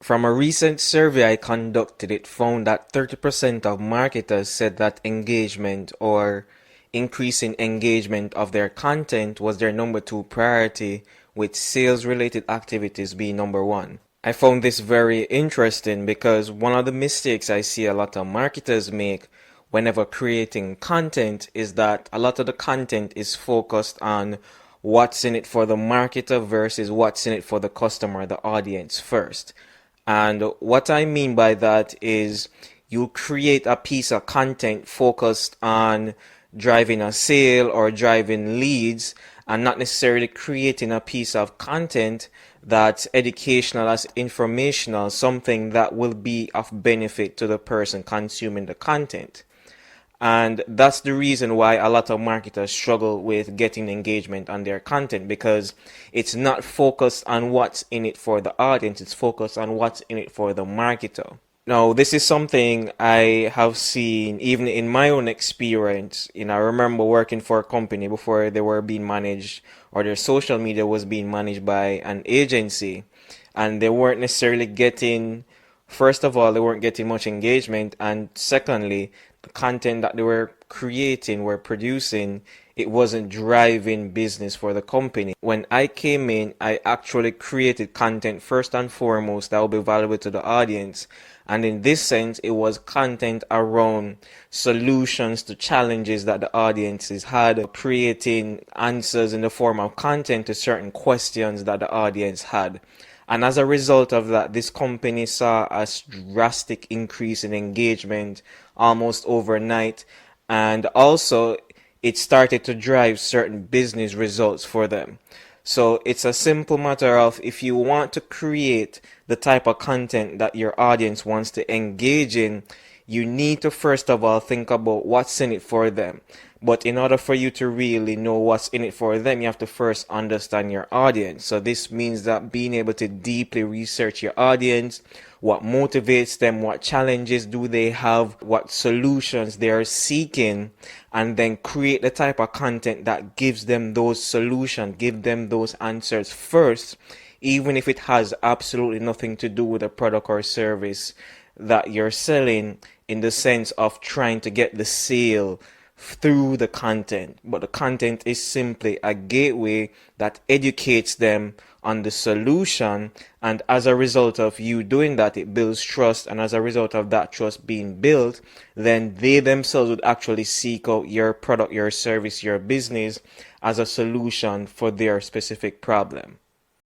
From a recent survey I conducted, it found that 30% of marketers said that engagement or increasing engagement of their content was their number two priority, with sales related activities being number one. I found this very interesting because one of the mistakes I see a lot of marketers make whenever creating content is that a lot of the content is focused on what's in it for the marketer versus what's in it for the customer, the audience first. And what I mean by that is you create a piece of content focused on driving a sale or driving leads, and not necessarily creating a piece of content that's educational, as informational, something that will be of benefit to the person consuming the content. And that's the reason why a lot of marketers struggle with getting engagement on their content, because it's not focused on what's in it for the audience, it's focused on what's in it for the marketer. Now, this is something I have seen even in my own experience. I remember working for a company before they were being managed, or their social media was being managed by an agency, and they weren't necessarily getting, first of all, they weren't getting much engagement, and secondly, the content that they were creating, were producing, it wasn't driving business for the company. When I came in, I actually created content first and foremost that will be valuable to the audience. And in this sense, it was content around solutions to challenges that the audiences had, creating answers in the form of content to certain questions that the audience had. And as a result of that, this company saw a drastic increase in engagement almost overnight. And also, it started to drive certain business results for them. So it's a simple matter of, if you want to create the type of content that your audience wants to engage in, you need to first of all think about what's in it for them. But in order for you to really know what's in it for them, you have to first understand your audience. So this means that being able to deeply research your audience, what motivates them, what challenges do they have, what solutions they are seeking, and then create the type of content that gives them those solutions, give them those answers first, even if it has absolutely nothing to do with a product or service that you're selling, in the sense of trying to get the sale through the content. But the content is simply a gateway that educates them on the solution, and as a result of you doing that, it builds trust, and as a result of that trust being built, then they themselves would actually seek out your product, your service, your business as a solution for their specific problem.